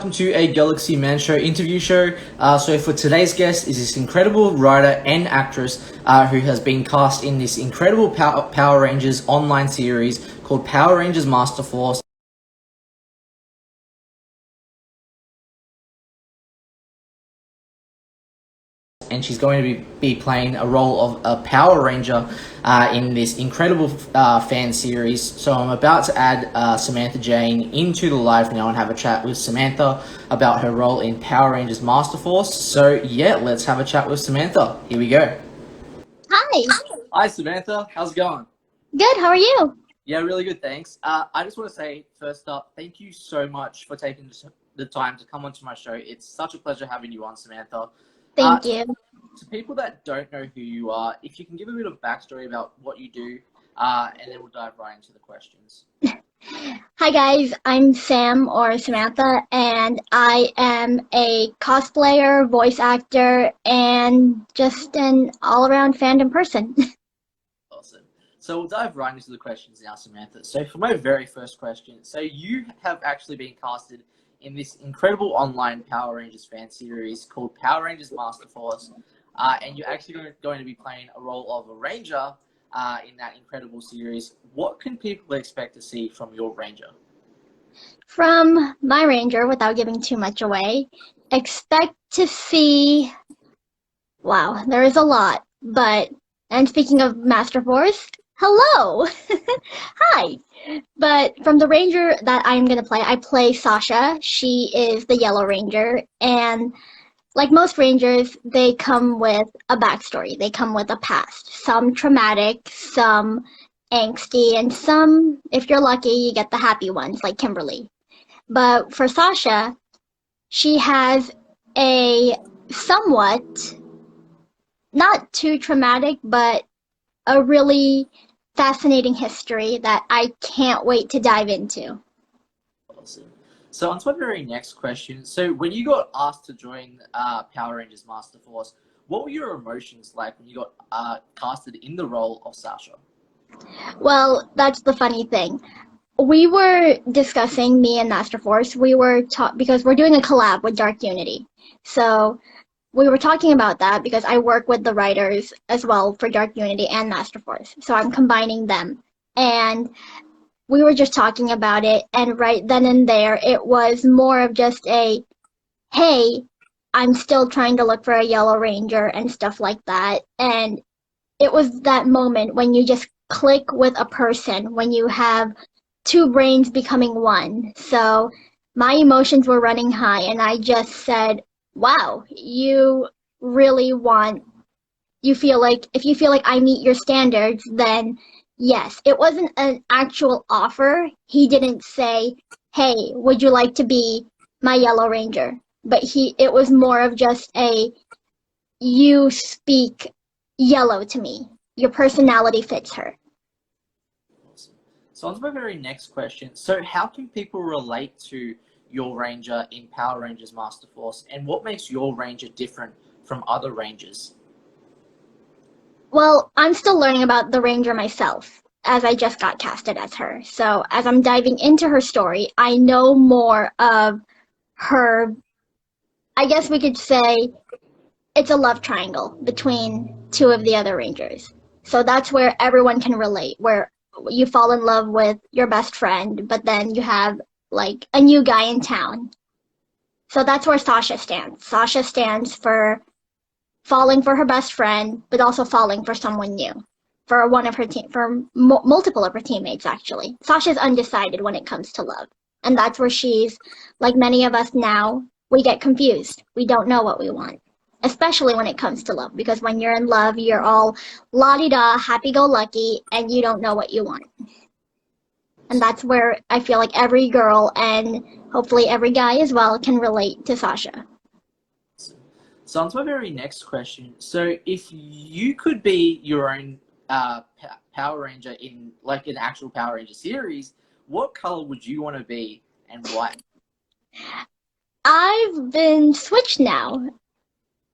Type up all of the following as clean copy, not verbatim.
Welcome to a Galaxy Man Show interview show. So for today's guest is this incredible writer and actress who has been cast in this incredible Power Rangers online series called Power Rangers Master Force. And she's going to be playing a role of a Power Ranger in this incredible fan series. So I'm about to add Samantha Jane into the live now and have a chat with Samantha about her role in Power Rangers Master Force. So yeah, let's have a chat with Samantha. Here we go. Hi. Hi Samantha, how's it going? Good, how are you? Yeah, really good, thanks. I just want to say, first up, thank you so much for taking the time to come onto my show. It's such a pleasure having you on, Samantha. Thank you. To people that don't know who you are, if you can give a bit of backstory about what you do, and then we'll dive right into the questions. Hi guys, I'm Sam or Samantha, and I am a cosplayer, voice actor, and just an all-around fandom person. Awesome. So we'll dive right into the questions now, Samantha. So for my very first question, so you have actually been casted in this incredible online Power Rangers fan series called Power Rangers Master Force, and you're actually going to be playing a role of a Ranger in that incredible series. What can people expect to see from your Ranger? From my Ranger, without giving too much away, expect to see, wow, there is a lot, and speaking of Master Force, hello! Hi! But from the Ranger that I'm going to play, I play Sasha. She is the Yellow Ranger, and like most Rangers, they come with a backstory. They come with a past. Some traumatic, some angsty, and some, if you're lucky, you get the happy ones, like Kimberly. But for Sasha, she has a somewhat, not too traumatic, but a really fascinating history that I can't wait to dive into. Awesome. So on to my very next question. So when you got asked to join Power Rangers Master Force, what were your emotions like when you got casted in the role of Sasha? Well, that's the funny thing. We were discussing, me and Master Force, we were because we're doing a collab with Dark Unity. So we were talking about that because I work with the writers as well for Dark Unity and Master Force. So I'm combining them. And we were just talking about it, and right then and there, it was more of just a, hey, I'm still trying to look for a Yellow Ranger and stuff like that. And it was that moment when you just click with a person, when you have two brains becoming one. So my emotions were running high, and I just said, wow, you really want, if you feel like I meet your standards, then yes. It wasn't an actual offer. He didn't say, hey, would you like to be my Yellow Ranger? But it was more of just a, you speak yellow to me. Your personality fits her. Awesome. So on to my very next question. So how can people relate to your Ranger in Power Rangers Master Force, and what makes your Ranger different from other Rangers? Well, I'm still learning about the Ranger myself, as I just got casted as her. So as I'm diving into her story, I know more of her. I guess we could say it's a love triangle between two of the other Rangers. So that's where everyone can relate, where you fall in love with your best friend, but then you have like a new guy in town. So that's where Sasha stands. Sasha stands for falling for her best friend, but also falling for someone new, for one of her multiple of her teammates actually. Sasha's undecided when it comes to love, and that's where she's, like many of us now, we get confused. We don't know what we want, especially when it comes to love, because when you're in love, you're all la-di-da, happy-go-lucky, and you don't know what you want. And that's where I feel like every girl, and hopefully every guy as well, can relate to Sasha. So on to my very next question. So if you could be your own Power Ranger in like an actual Power Ranger series, what color would you want to be and why? I've been switched now.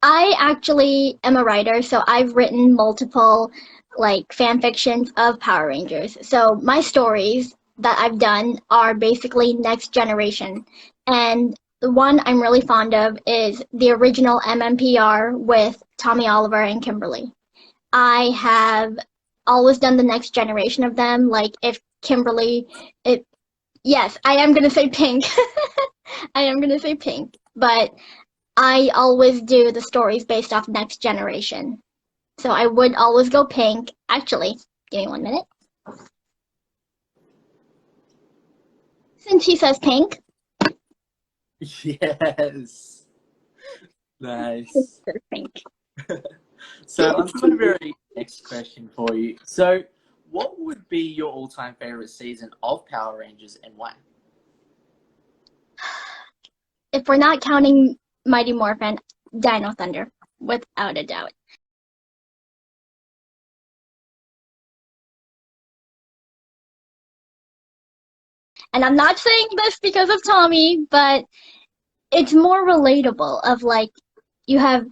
I actually am a writer, so I've written multiple like fan fictions of Power Rangers. So my stories that I've done are basically next generation. And The one I'm really fond of is the original MMPR with Tommy Oliver and Kimberly. I have always done the next generation of them. Like if Kimberly, yes, I am gonna say pink. I am gonna say pink, but I always do the stories based off next generation. So I would always go pink. Actually, give me 1 minute. Since he says pink, Yes. Nice. it's pink. So on to my very next question for you. So what would be your all-time favorite season of Power Rangers and why? If we're not counting Mighty Morphin, Dino Thunder, without a doubt. And I'm not saying this because of Tommy, but it's more relatable of like you have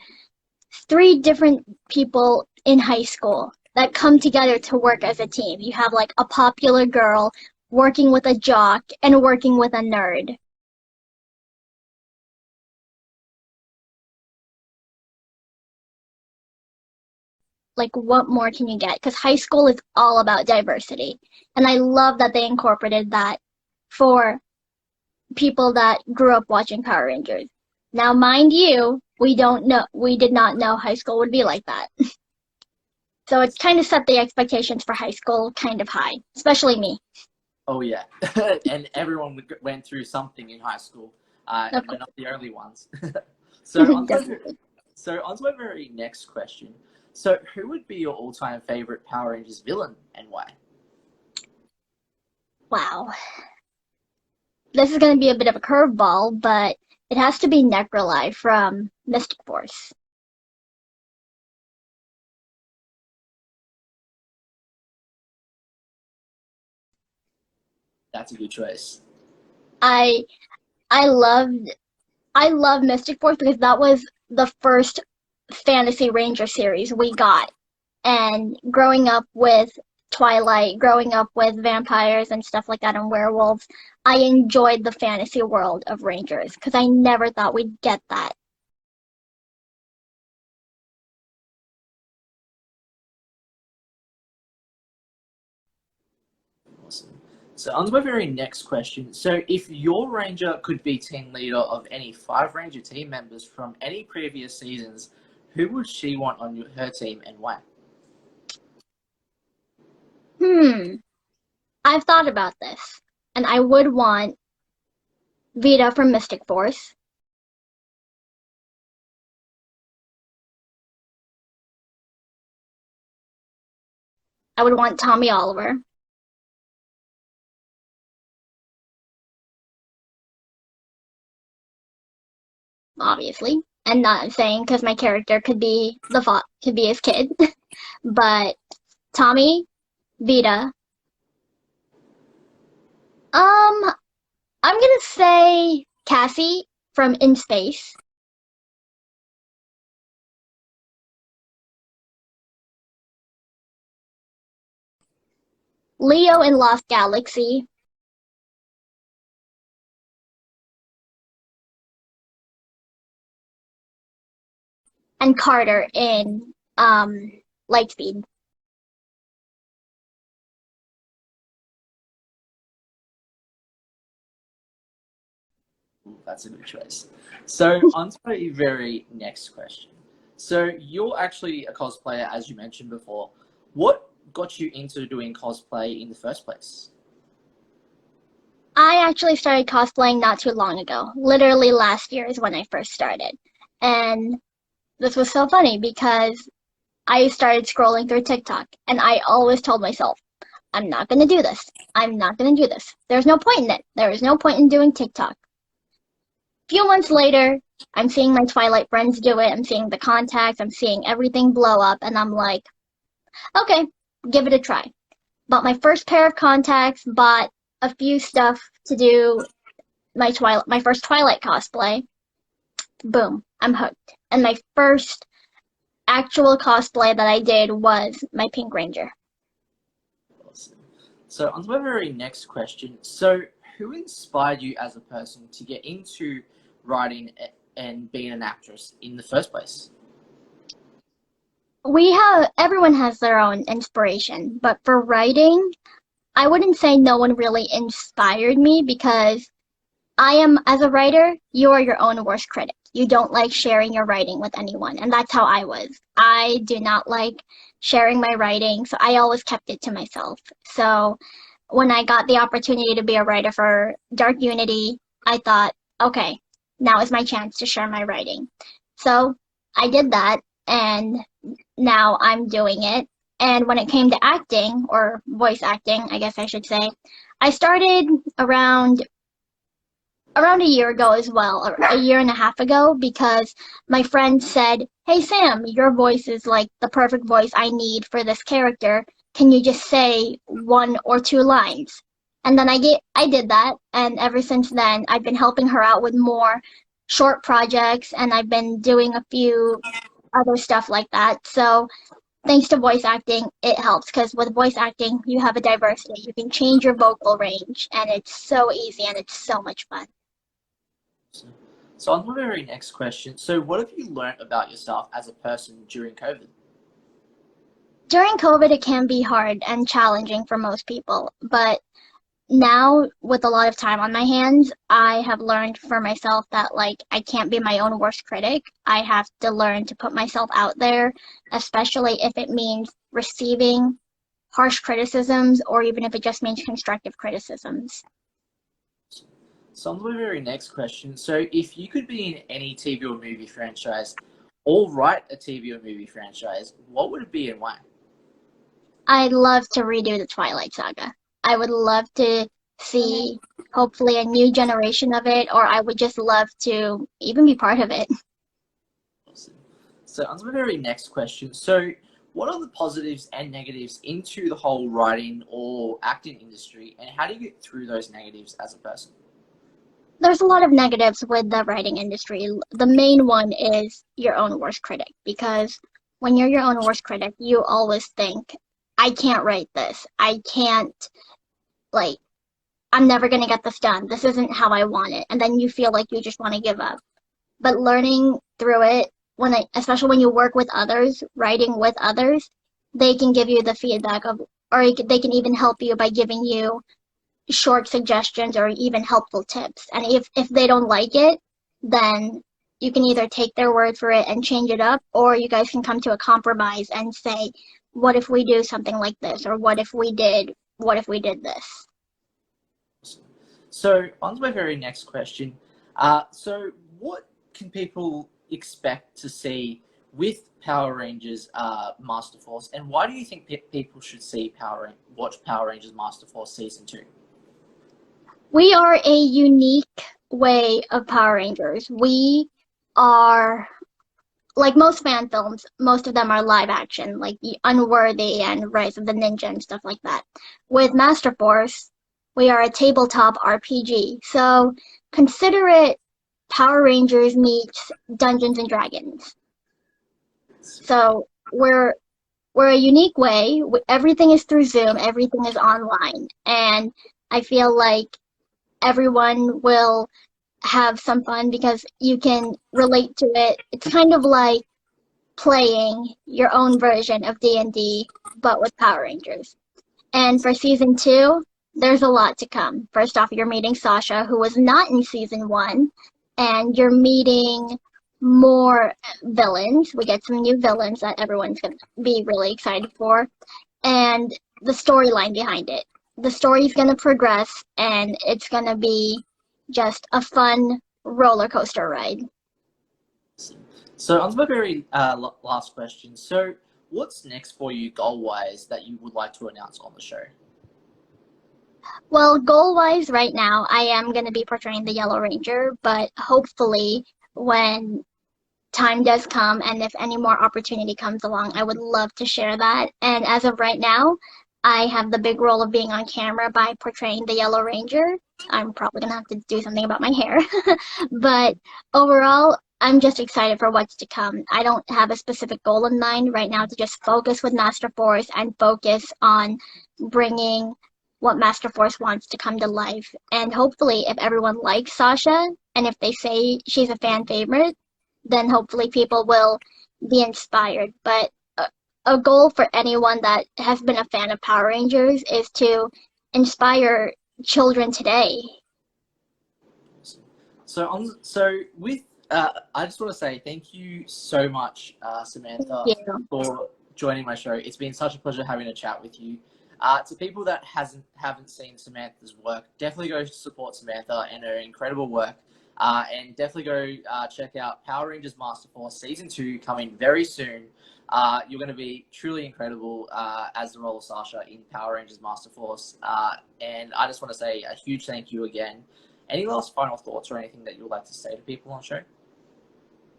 3 different people in high school that come together to work as a team. You have like a popular girl working with a jock and working with a nerd. Like what more can you get? Because high school is all about diversity. And I love that they incorporated that for people that grew up watching Power Rangers. Now, mind you, we did not know high school would be like that. So it kind of set the expectations for high school kind of high, especially me. Oh yeah, and everyone went through something in high school, and we're not the only ones. So on to my very next question. So who would be your all-time favorite Power Rangers villain and why? Wow. This is going to be a bit of a curveball, but it has to be Necroli from Mystic Force. That's a good choice. I love Mystic Force because that was the first Fantasy Ranger series we got. And growing up with Twilight, growing up with vampires and stuff like that and werewolves, I enjoyed the fantasy world of Rangers because I never thought we'd get that. Awesome. So on to my very next question. So if your Ranger could be team leader of any 5 Ranger team members from any previous seasons, who would she want on her team and why? I've thought about this, and I would want Vita from Mystic Force. I would want Tommy Oliver. Obviously, and not saying because my character could be his kid, but Tommy, Vita. I'm gonna say Cassie from In Space. Leo in Lost Galaxy. And Carter in Lightspeed. Ooh, that's a good choice. So on to my very next question. So you're actually a cosplayer, as you mentioned before. What got you into doing cosplay in the first place? I actually started cosplaying not too long ago. Literally last year is when I first started. And this was so funny because I started scrolling through TikTok and I always told myself, I'm not going to do this. I'm not going to do this. There's no point in it. There is no point in doing TikTok. A few months later, I'm seeing my Twilight friends do it. I'm seeing the contacts. I'm seeing everything blow up. And I'm like, okay, give it a try. Bought my first pair of contacts, bought a few stuff to do my first Twilight cosplay. Boom, I'm hooked. And my first actual cosplay that I did was my Pink Ranger. Awesome. So on to my very next question. So who inspired you as a person to get into writing and being an actress in the first place? Everyone has their own inspiration, but for writing, I wouldn't say no one really inspired me because as a writer, you are your own worst critic. You don't like sharing your writing with anyone, and that's how I was. I do not like sharing my writing, so I always kept it to myself. So when I got the opportunity to be a writer for Dark Unity, I thought, okay, now is my chance to share my writing. So I did that, and now I'm doing it. And when it came to acting, or voice acting, I guess I should say, I started around a year ago as well, or a year and a half ago, because my friend said, "Hey Sam, your voice is like the perfect voice I need for this character. Can you just say one or two lines?" And then I did that, and ever since then I've been helping her out with more short projects, and I've been doing a few other stuff like that. So thanks to voice acting, it helps because with voice acting, you have a diversity. You can change your vocal range, and it's so easy and it's so much fun. So on to the very next question. So what have you learned about yourself as a person during COVID? During COVID, it can be hard and challenging for most people, but now with a lot of time on my hands, I have learned for myself that like I can't be my own worst critic. I have to learn to put myself out there, especially if it means receiving harsh criticisms or even if it just means constructive criticisms. So on to the very next question. So if you could be in any TV or movie franchise or write a TV or movie franchise, what would it be and why? I'd love to redo the Twilight Saga. I would love to see hopefully a new generation of it, or I would just love to even be part of it. Awesome. So on to the very next question. So what are the positives and negatives into the whole writing or acting industry, and how do you get through those negatives as a person? There's a lot of negatives with the writing industry. The main one is your own worst critic, because when you're your own worst critic, you always think, I can't write this. I can't, like, I'm never going to get this done. This isn't how I want it. And then you feel like you just want to give up. But learning through it, especially when you work with others, writing with others, they can give you the feedback of, or they can even help you by giving you short suggestions or even helpful tips. And if they don't like it, then you can either take their word for it and change it up, or you guys can come to a compromise and say, what if we do something like this? Or what if we did this? So on to my very next question. So what can people expect to see with Power Rangers Master Force, and why do you think people should watch Power Rangers Master Force Season 2? We are a unique way of Power Rangers. We are, like most fan films, most of them are live action, like Unworthy and Rise of the Ninja and stuff like that. With Master Force, we are a tabletop RPG. So consider it Power Rangers meets Dungeons and Dragons. So we're a unique way. Everything is through Zoom. Everything is online. And I feel like everyone will have some fun because you can relate to it. It's kind of like playing your own version of D&D, but with Power Rangers. And for Season 2, there's a lot to come. First off, you're meeting Sasha, who was not in Season 1, and you're meeting more villains. We get some new villains that everyone's going to be really excited for, and the storyline behind it. The story's going to progress, and it's going to be just a fun roller coaster ride. So on to my very last question. So what's next for you goal-wise that you would like to announce on the show? Well, goal-wise right now, I am going to be portraying the Yellow Ranger, but hopefully when time does come and if any more opportunity comes along, I would love to share that. And as of right now, I have the big role of being on camera by portraying the Yellow Ranger. I'm probably going to have to do something about my hair. But overall, I'm just excited for what's to come. I don't have a specific goal in mind right now to just focus with Master Force and focus on bringing what Master Force wants to come to life. And hopefully, if everyone likes Sasha, and if they say she's a fan favorite, then hopefully people will be inspired. But a goal for anyone that has been a fan of Power Rangers is to inspire children today. So with I just want to say thank you so much, Samantha, Thank you. for joining my show. It's been such a pleasure having a chat with you. To people that haven't seen Samantha's work, definitely go support Samantha and her incredible work. And definitely go check out Power Rangers Master Force Season 2 coming very soon. You're going to be truly incredible as the role of Sasha in Power Rangers Master Force. And I just want to say a huge thank you again. Any last final thoughts or anything that you would like to say to people on the show?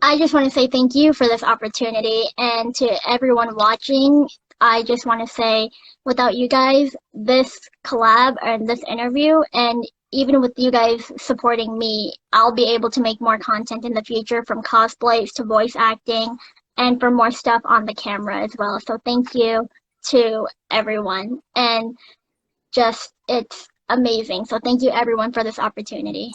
I just want to say thank you for this opportunity, and to everyone watching, I just want to say without you guys, this collab and this interview, and even with you guys supporting me, I'll be able to make more content in the future, from cosplays to voice acting, and for more stuff on the camera as well. So thank you to everyone, and just it's amazing. So thank you everyone for this opportunity.